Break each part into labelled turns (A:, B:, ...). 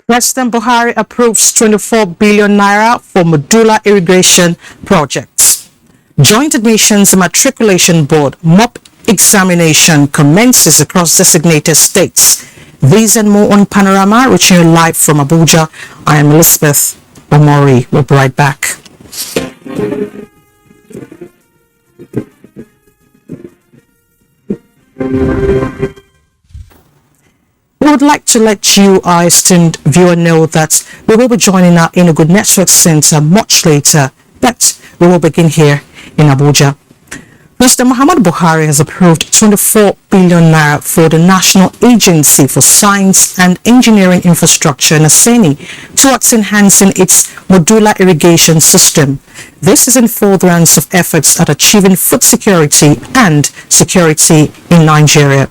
A: President Buhari approves 24 billion naira for Modular Irrigation projects. Joint Nations Matriculation Board MOP examination commences across designated states. These and more on Panorama, reaching you live from Abuja. I am Elizabeth Omori. We'll be right back. We would like to let you, our esteemed viewer, know that we will be joining our Enugu Network Center much later, but we will begin here in Abuja. President Muhammad Buhari has approved 24 billion naira for the National Agency for Science and Engineering Infrastructure, NASENI, towards enhancing its modular irrigation system. This is in furtherance of efforts at achieving food security and security in Nigeria.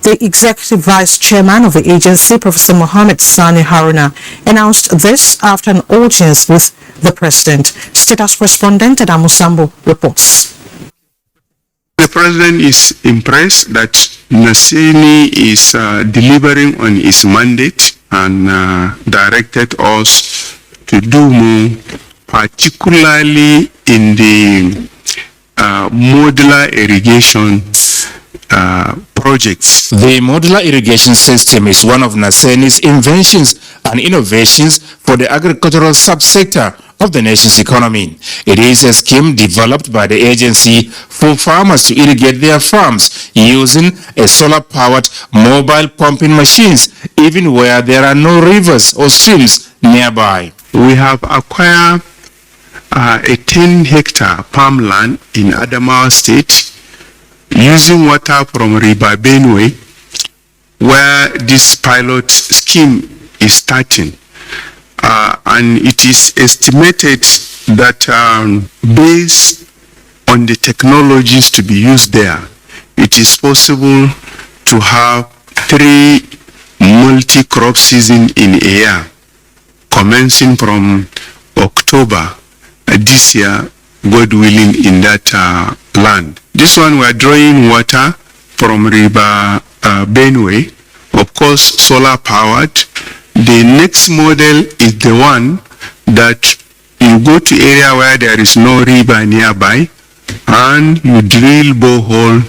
A: The Executive Vice Chairman of the agency, Professor Mohammed Sani Haruna, announced this after an audience with the President. State House correspondent Adamu Sambo reports.
B: The President is impressed that NASENI is delivering on its mandate and directed us to do more, particularly in the modular irrigation projects.
C: The modular irrigation system is one of NASENI's inventions and innovations for the agricultural subsector of the nation's economy. It is a scheme developed by the agency for farmers to irrigate their farms using a solar-powered mobile pumping machines, even where there are no rivers or streams nearby.
B: We have acquired a 10-hectare farmland in Adamawa State using water from River Benue, where this pilot scheme is starting. And it is estimated that based on the technologies to be used there, it is possible to have 3 multi-crop seasons in a year, commencing from October this year, God willing, in that land. This one we are drawing water from River Benue, of course solar powered. The next model is the one that you go to area where there is no river nearby and you drill borehole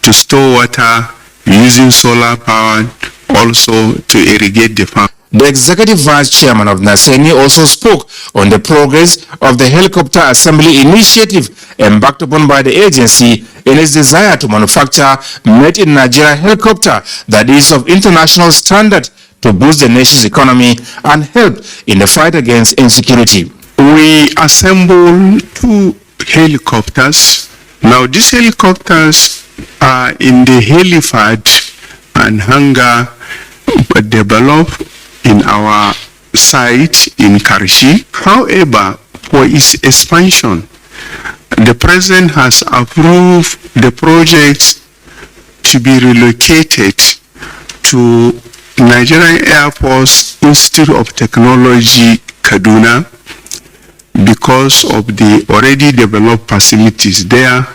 B: to store water using solar power also to irrigate the farm.
C: The Executive Vice Chairman of NASENI also spoke on the progress of the helicopter assembly initiative embarked upon by the agency in its desire to manufacture made in Nigeria helicopter that is of international standard to boost the nation's economy and help in the fight against insecurity.
B: We assembled 2 helicopters. Now these helicopters are in the helipad and hangar developed in our site in Karshi. However, for its expansion, the President has approved the project to be relocated to Nigerian Air Force Institute of Technology, Kaduna, because of the already developed facilities there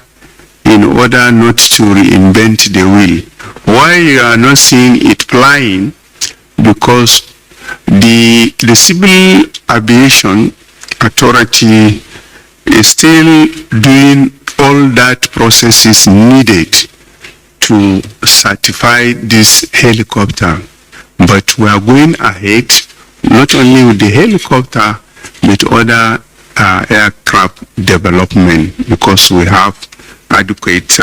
B: in order not to reinvent the wheel. Why you are not seeing it flying? Because the Civil Aviation Authority is still doing all that processes needed to certify this helicopter. But we are going ahead not only with the helicopter but other aircraft development because we have adequate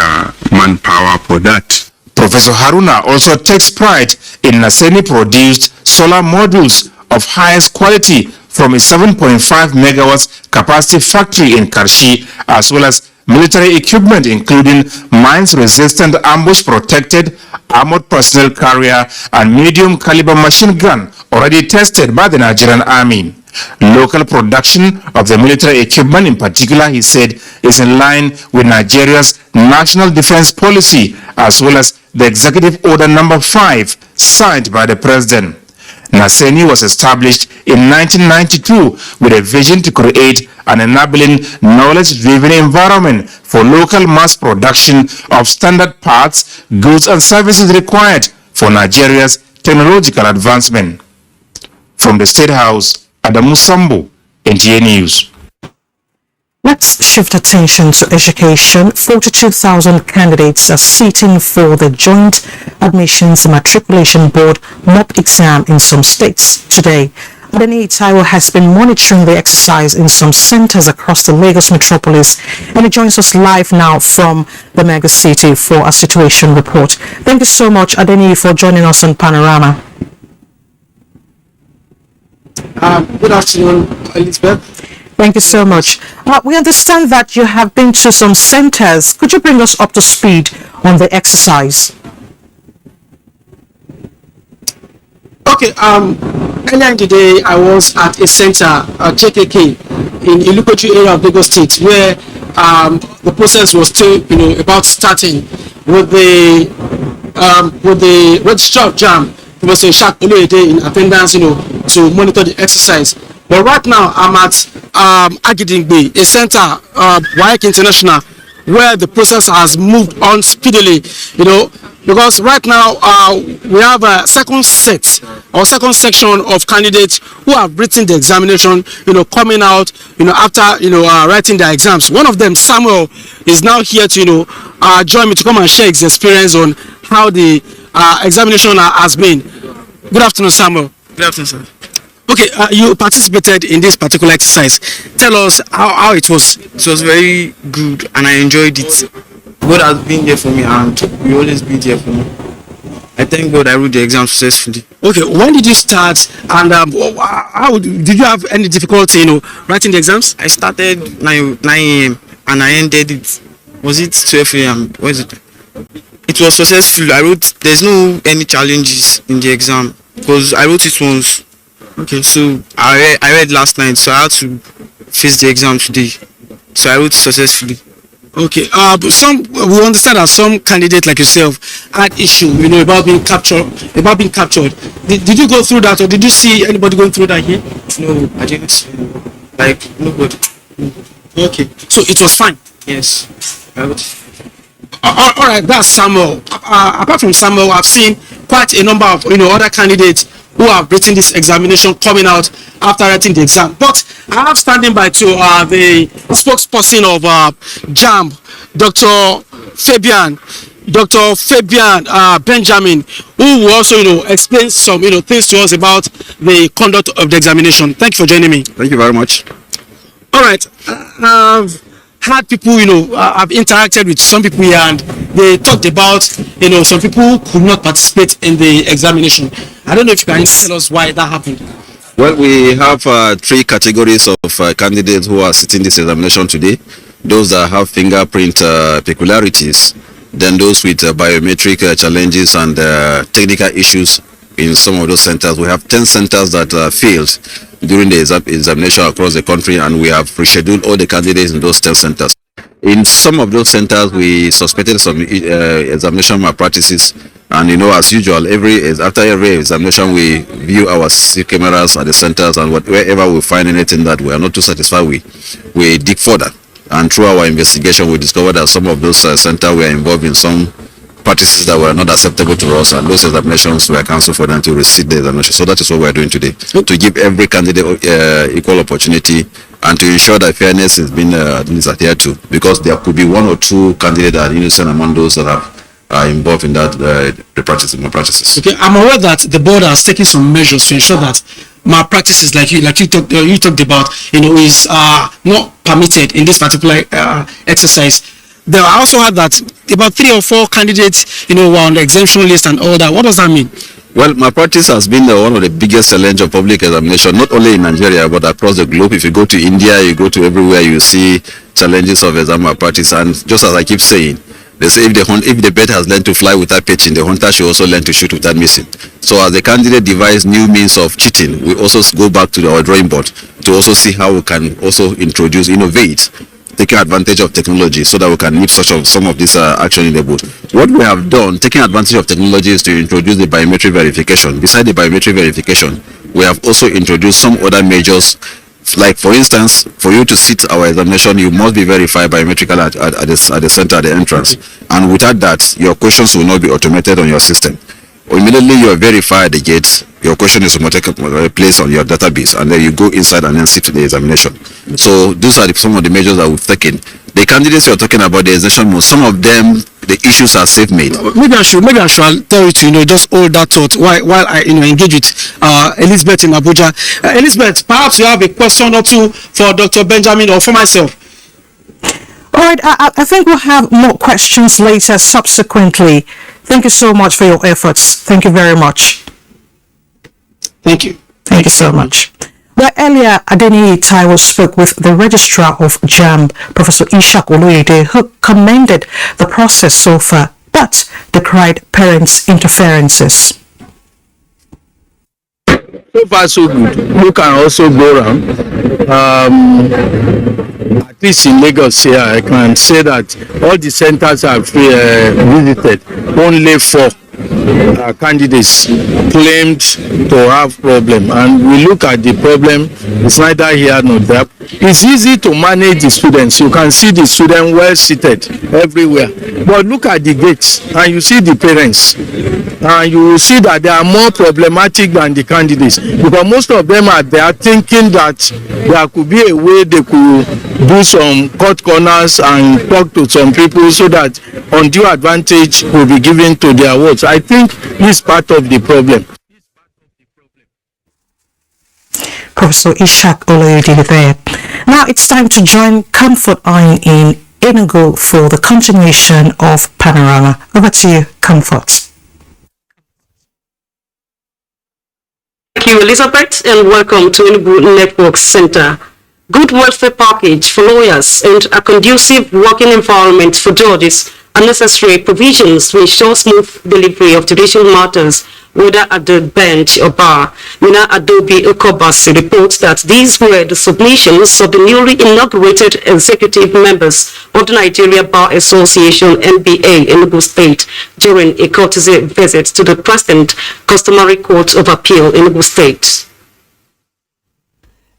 B: manpower for that.
C: Professor Haruna also takes pride in NASENI produced solar modules of highest quality from a 7.5 megawatts capacity factory in Karshi, as well as military equipment including mines-resistant ambush-protected armored personnel carrier and medium caliber machine gun already tested by the Nigerian Army. Local production of the military equipment in particular, he said, is in line with Nigeria's national defense policy as well as the Executive Order number 5 signed by the President. Naseni was established in 1992 with a vision to create an enabling, knowledge-driven environment for local mass production of standard parts, goods and services required for Nigeria's technological advancement. From the State House, Adamu Sambo, NTA News.
A: Let's shift attention to education. 42,000 candidates are sitting for the Joint Admissions Matriculation Board mock exam in some states today. NTA has been monitoring the exercise in some centers across the Lagos metropolis, and it joins us live now from the mega city for a situation report. Thank you so much, Adeni, for joining us on Panorama.
D: Good afternoon, Elizabeth.
A: Thank you so much. We understand that you have been to some centers. Could you bring us up to speed on the exercise?
D: Okay, earlier in the day, I was at a center, JKK, in Ilukoju area of Lagos State, where the process was still, about starting with the registrar of JAM, Professor Ishaq Oluede, in attendance, to monitor the exercise. But right now, I'm at Agidingbe, a center, WAEC International, where the process has moved on speedily, because right now we have a second set or second section of candidates who have written the examination, coming out, after, writing their exams. One of them, Samuel, is now here to, join me to come and share his experience on how the examination has been. Good afternoon, Samuel.
E: Good afternoon, sir.
D: Okay, you participated in this particular exercise. Tell us how it was.
E: It was very good and I enjoyed it. God has been there for me and will always be there for me. I thank God I wrote the exam successfully.
D: Okay, when did you start and how did you have any difficulty, writing the exams?
E: I started 9 a.m. and I ended it. Was it 12 a.m.? What is it? It was successful. I wrote, there's no any challenges in the exam because I wrote it once. Okay, so I read last night, so I had to face the exam today. So I wrote successfully.
D: Okay, we understand that some candidates like yourself had issue, about being captured. Did you go through that, or did you see anybody going through that here?
E: No, I didn't see. Like nobody.
D: Okay, so it was fine.
E: Yes, I wrote.
D: All right, that's Samuel. Apart from Samuel, I've seen quite a number of other candidates who have written this examination coming out after writing the exam. But I have standing by to the spokesperson of JAM, Dr. Fabian Benjamin, who will also explain some things to us about the conduct of the examination. Thank you for joining me.
F: Thank you very much.
D: All right. I've had people, I've interacted with some people here and they talked about, some people could not participate in the examination. I don't know if you can tell us why that happened.
F: Well, we have three categories of candidates who are sitting this examination today. Those that have fingerprint peculiarities, then those with biometric challenges and technical issues in some of those centers. We have 10 centers that failed during the examination across the country, and we have rescheduled all the candidates in those 10 centers. In some of those centers, we suspected some examination malpractices, and as usual, after every examination, we view our CC cameras at the centers, and wherever we find anything that we are not too satisfied with, we dig further. And through our investigation, we discovered that some of those centers were involved in some practices that were not acceptable to us, and those examinations were cancelled for them to resit the examination. So that is what we are doing today, to give every candidate equal opportunity and to ensure that fairness is being adhered to, because there could be one or two candidates that are innocent among those that are involved in that the malpractices.
D: Okay, I'm aware that the board has taken some measures to ensure that malpractices like you talked about, is not permitted in this particular exercise. There I also heard that about 3 or 4 candidates, were on the exemption list and all that. What does that mean?
F: Well, malpractice has been one of the biggest challenges of public examination, not only in Nigeria but across the globe. If you go to India, you go to everywhere, you see challenges of exam malpractice. And just as I keep saying, they say if the bird has learned to fly without pitching, the hunter should also learn to shoot without missing. So as the candidate devise new means of cheating, we also go back to our drawing board to also see how we can also innovate taking advantage of technology so that we can nip some of this action in the bud. What we have done, taking advantage of technology, is to introduce the biometric verification. Beside the biometric verification, we have also introduced some other measures. Like, for instance, for you to sit our examination, you must be verified biometrically at the center, at the entrance. And without that, your questions will not be automated on your system. Immediately you are verified at the gate, your question is automatically placed on your database, and then you go inside and then sit the examination. So those are some of the measures that we've taken. The candidates you're talking about, the examination mode, some of them, the issues are safe made.
D: Maybe I should tell you to just hold that thought while I engage with Elizabeth in Abuja. Elizabeth, perhaps you have a question or two for Dr. Benjamin or for myself.
A: All right, I think we'll have more questions later subsequently. Thank you so much for your efforts. Thank you very much.
D: Thank you.
A: Thank you so much. Well, earlier, Adeniyi Taiwo spoke with the Registrar of JAMB, Professor Ishak Oloyede, who commended the process so far, but decried parents' interferences.
G: So far, so good. You can also go around. At least in Lagos here, I can say that all the centers I've visited, only 4 candidates claimed to have problem, and we look at the problem, it's neither here nor there. It's easy to manage the students. You can see the students well seated everywhere, but look at the gates and you see the parents, and you will see that they are more problematic than the candidates, because most of them are there thinking that there could be a way they could do some cut corners and talk to some people so that undue advantage will be given to their votes. I think this is part of the problem.
A: Professor Ishak Oloyede there. Now it's time to join Comfort Iron in Enugu for the continuation of Panorama. Over to you, Comfort.
H: Thank you, Elizabeth, and welcome to Enugu Network Center. Good welfare package for lawyers and a conducive working environment for judges are necessary provisions to ensure smooth delivery of judicial matters, whether at the bench or bar. Mina Adobe Okobasi reports that these were the submissions of the newly inaugurated executive members of the Nigeria Bar Association (NBA) Enugu State during a courtesy visit to the President Customary Court of Appeal Enugu State.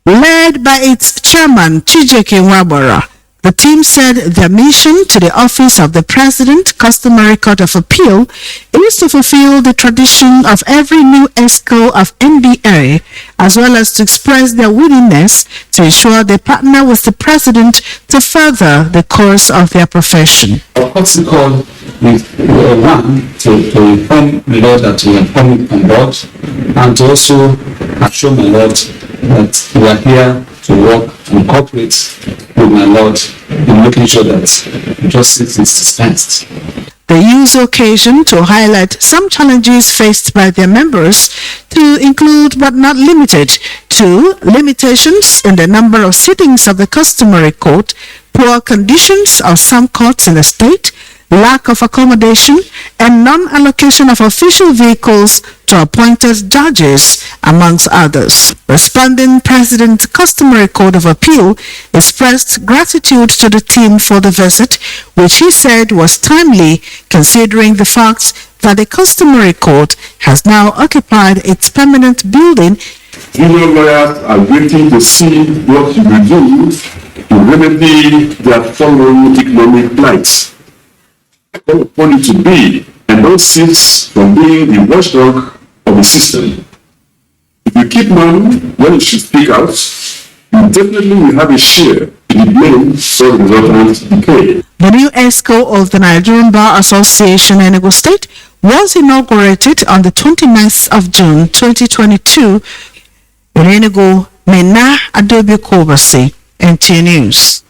I: Led by its chairman, Chijike Wabara, the team said their mission to the office of the President Customary Court of Appeal is to fulfill the tradition of every new ESCO of NBA, as well as to express their willingness to ensure they partner with the President to further the course of their profession.
J: Our protocol is one, to inform my Lord that we are coming on board, and to also assure my Lord that we are here to work and cooperate with my Lord in making sure that justice is dispensed.
I: They use the occasion to highlight some challenges faced by their members, to include but not limited to limitations in the number of sittings of the customary court, poor conditions of some courts in the state, lack of accommodation, and non-allocation of official vehicles to appointed judges, amongst others. Responding, President Customary Court of Appeal expressed gratitude to the team for the visit, which he said was timely considering the fact that the Customary Court has now occupied its permanent building.
K: Junior lawyers are waiting to see what you will do to remedy their following economic plight. Call upon you to be, and don't cease from being the watchdog of the system. If you keep mum when you should speak out, you definitely will have a share in the blame for the resultant decay.
I: The new ESCO of the Nigerian Bar Association Enugu State was inaugurated on the 29th of June 2022 in Enugu. Mina Adobe Okobasi, NTA News.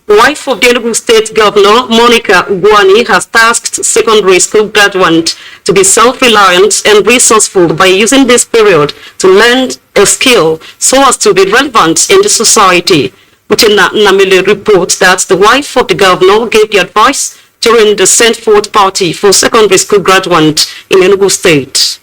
H: Wife of the Enugu State Governor, Monica Ugwani, has tasked secondary school graduates to be self-reliant and resourceful by using this period to learn a skill so as to be relevant in the society. Uchenna Namile reports that the wife of the governor gave the advice during the sent forth party for secondary school graduates in Enugu State.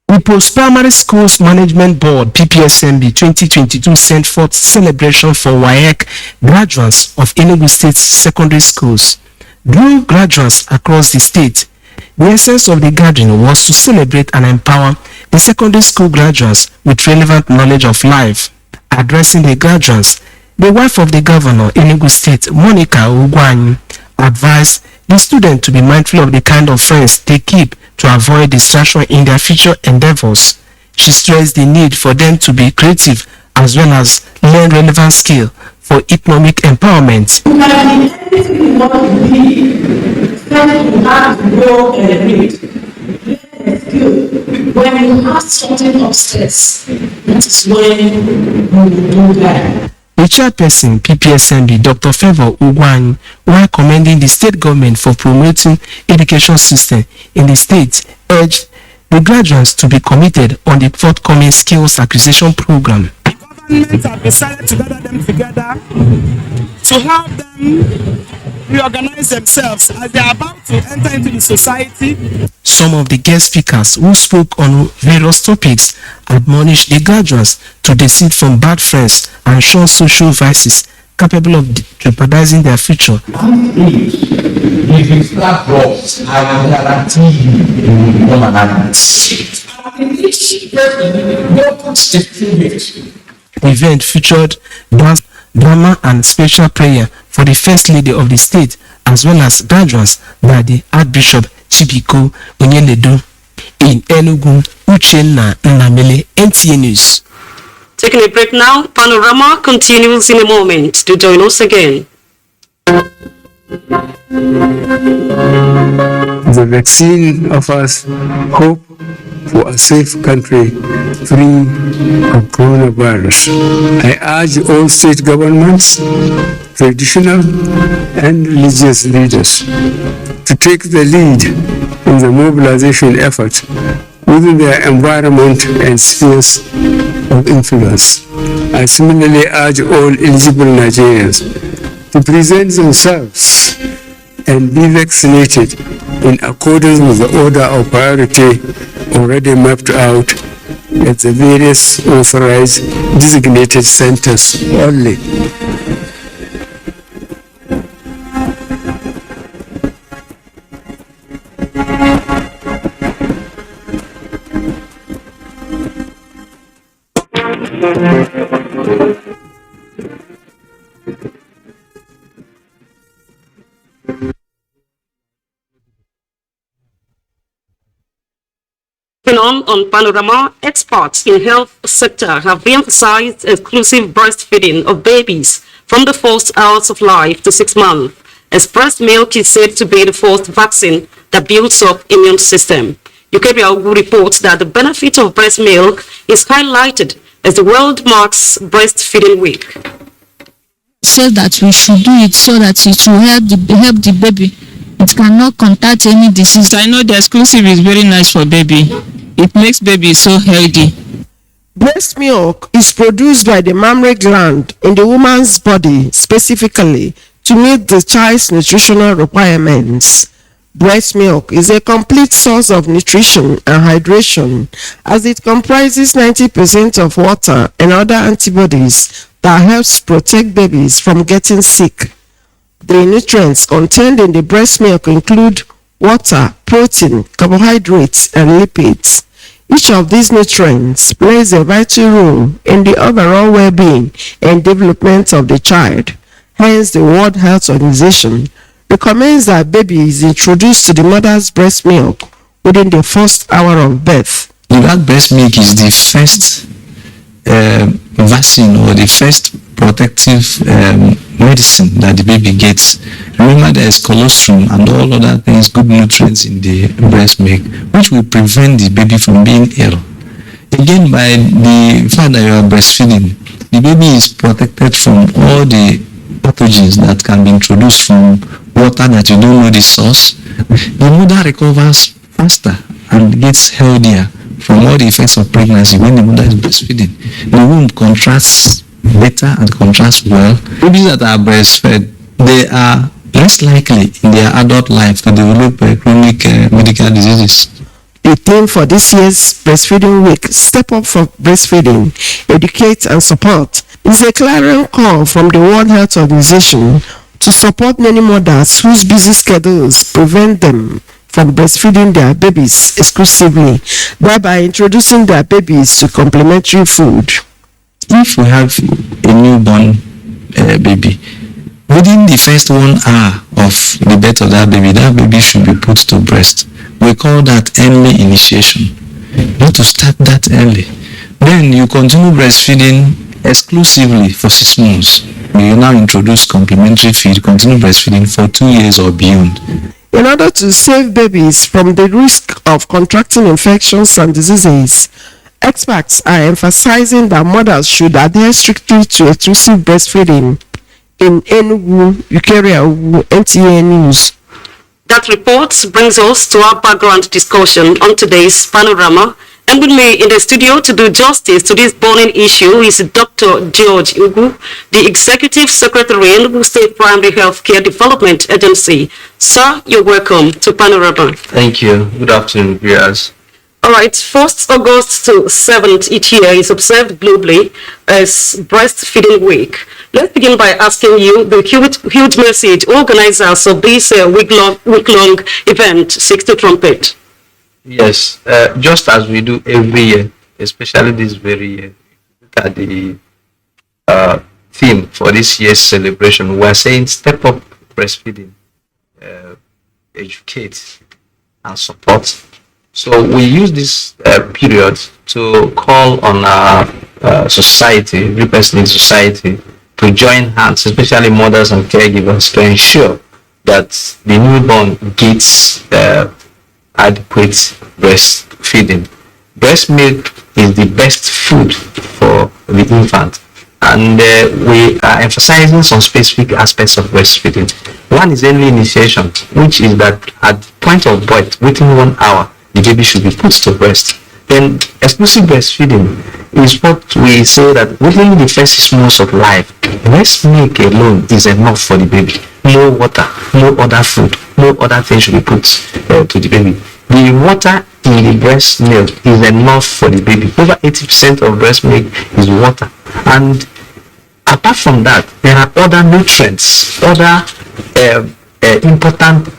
L: The Post-Primary Schools Management Board PPSMB 2022 sent forth celebration for WAEC graduates of Enugu State secondary schools. Drew graduates across the state. The essence of the gathering was to celebrate and empower the secondary school graduates with relevant knowledge of life. Addressing the graduates, the wife of the governor Enugu State, Monica Ugwanyi, advised the students to be mindful of the kind of friends they keep to avoid distraction in their future endeavors. She stressed the need for them to be creative as well as learn relevant skill for economic empowerment.
M: When you have something upstairs, that is when you will do that.
L: The chairperson PPSMB, Dr. Favor Ugwanyi, while commending the state government for promoting education system in the state, urged the graduates to be committed on the forthcoming skills acquisition program.
N: The government have decided to gather them together to help them reorganize themselves as they are about to enter into the society.
L: Some of the guest speakers who spoke on various topics admonished the graduates to desist from bad friends and shun social vices capable of jeopardizing their future.
O: If you start drugs, I guarantee you will become an addict.
L: The event featured dance, drama and special prayer for the First Lady of the state as well as graduates by the Archbishop Chibiko Onyeledu in Enugu, Uchenna Nnamele, NTA News.
H: Taking a break now, Panorama continues in a moment. To join us again.
P: The vaccine offers hope for a safe country free of coronavirus. I urge all state governments, traditional and religious leaders to take the lead in the mobilization effort within their environment and spheres of influence. I similarly urge all eligible Nigerians to present themselves and be vaccinated in accordance with the order of priority already mapped out at the various authorized designated centers only.
H: On Panorama, experts in health sector have emphasized exclusive breastfeeding of babies from the first hours of life to 6 months, as breast milk is said to be the first vaccine that builds up immune system. Ukebiagu reports that the benefit of breast milk is highlighted as the world marks Breastfeeding Week.
Q: So that we should do it so that it will help the baby. It cannot contact any disease.
R: I know the exclusive is very nice for baby. It makes baby so healthy.
S: Breast milk is produced by the mammary gland in the woman's body specifically to meet the child's nutritional requirements. Breast milk is a complete source of nutrition and hydration as it comprises 90% of water and other antibodies that helps protect babies from getting sick. The nutrients contained in the breast milk include water, protein, carbohydrates, and lipids. Each of these nutrients plays a vital role in the overall well-being and development of the child. Hence, the World Health Organization recommends that baby is introduced to the mother's breast milk within the first hour of birth.
T: That breast milk is the first vaccine or the first protective medicine that the baby gets. Remember, there is colostrum and all other things, good nutrients in the breast milk, which will prevent the baby from being ill. Again, by the fact that you are breastfeeding, the baby is protected from all the pathogens that can be introduced from water that you don't know the source. The mother recovers faster and gets healthier from all the effects of pregnancy when the mother is breastfeeding. The womb contracts better and contracts well. Babies that are breastfed, they are less likely in their adult life to develop chronic medical diseases.
S: The theme for this year's Breastfeeding Week, Step Up for Breastfeeding, Educate and Support, is a clarion call from the World Health Organization to support many mothers whose busy schedules prevent them from breastfeeding their babies exclusively, thereby introducing their babies to complementary food.
T: If we have a newborn baby, within the first 1 hour of the birth of that baby should be put to breast. We call that early initiation. You need to start that early. Then you continue breastfeeding exclusively for 6 months. You now introduce complementary feed, continue breastfeeding for 2 years or beyond.
S: In order to save babies from the risk of contracting infections and diseases, experts are emphasizing that mothers should adhere strictly to exclusive breastfeeding. In Enugu, Ukeria, NTA News.
H: That report brings us to our background discussion on today's Panorama. And with me in the studio to do justice to this burning issue is Dr. George Ugu, the Executive Secretary, Enugu State Primary Healthcare Development Agency. Sir, you're welcome to Panorama.
U: Thank you. Good afternoon, viewers.
H: All right, 1st August to 7th each year is observed globally as Breastfeeding Week. Let's begin by asking you the huge message organizers of this week-long event seek to trumpet.
U: Yes, just as we do every year, especially this very year, look at the theme for this year's celebration. We are saying step up breastfeeding, educate and support. So we use this period to call on our society, representing society, to join hands, especially mothers and caregivers, to ensure that the newborn gets adequate breastfeeding. Breast milk is the best food for the infant, and we are emphasizing some specific aspects of breastfeeding. One is early initiation, which is that at the point of birth, within 1 hour, the baby should be put to breast. Then exclusive breastfeeding is what we say that within the first 6 months of life, breast milk alone is enough for the baby. No water, no other food, no other thing should be put to the baby. The water in the breast milk is enough for the baby. Over 80% of breast milk is water. And apart from that, there are other nutrients, other important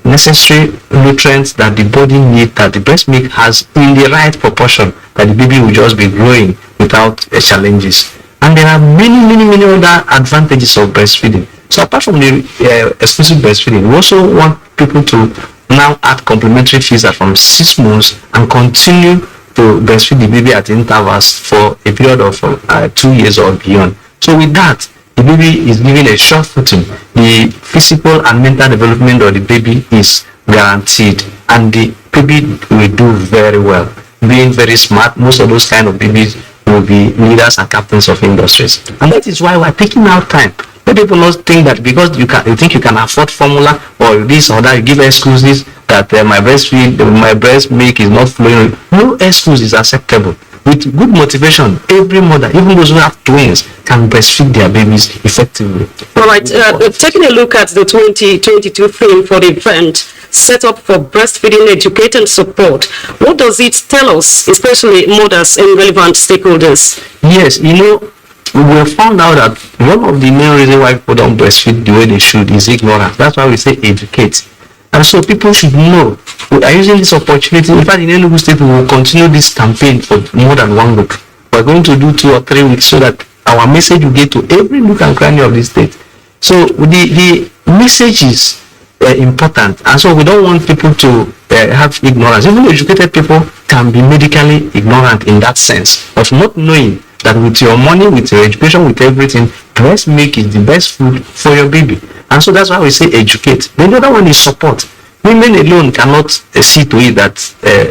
U: necessary nutrients that the body needs, that the breast milk has in the right proportion, that the baby will just be growing without challenges. And there are many other advantages of breastfeeding. So apart from the exclusive breastfeeding, we also want people to now add complementary feeds from 6 months and continue to breastfeed the baby at intervals for a period of 2 years or beyond. So with that, the baby is given a sure footing. The physical and mental development of the baby is guaranteed, and the baby will do very well. Being very smart, most of those kind of babies will be leaders and captains of industries. And that is why we're taking our time. Let people not think that because you think you can afford formula or this or that, you give excuses that my breast milk is not flowing. No excuse is acceptable. With good motivation, every mother, even those who have twins, can breastfeed their babies effectively.
H: All right, taking a look at the 2022 theme for the event, set up for breastfeeding, educate and support. What does it tell us, especially mothers and relevant stakeholders?
U: Yes, we have found out that one of the main reasons why people don't breastfeed the way they should is ignorance. That's why we say educate. And so people should know. We are using this opportunity. In fact, in Enugu State, we will continue this campaign for more than 1 week. We're going to do 2 or 3 weeks so that our message will get to every nook and cranny of the state. So the message is important. And so we don't want people to have ignorance. Even educated people can be medically ignorant in that sense of not knowing that with your money, with your education, with everything, breast milk is the best food for your baby. And so that's why we say educate. Then the other one is support. Women alone cannot see to it that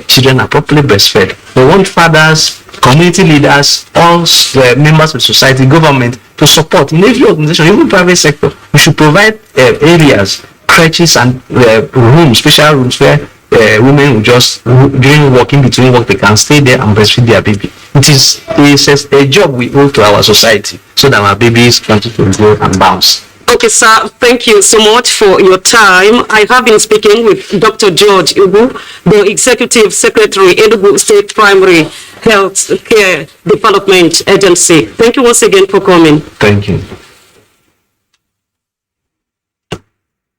U: children are properly breastfed. We want fathers, community leaders, all members of society, government to support. In every organization, even private sector, we should provide areas, crèches and rooms, special rooms where women will just, during work, in between work, they can stay there and breastfeed their baby. It is a job we owe to our society so that our babies continue to grow and bounce.
H: Okay, sir, thank you so much for your time. I have been speaking with Dr. George Ubu, the Executive Secretary, Enugu State Primary Health Care Development Agency. Thank you once again for coming.
U: Thank you.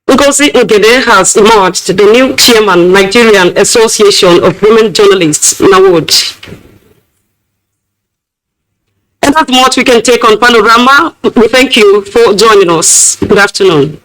H: Ngozi Ngede has emerged the new chairman, Nigerian Association of Women Journalists, NAWOJ. And that's much we can take on Panorama. We thank you for joining us. Good afternoon.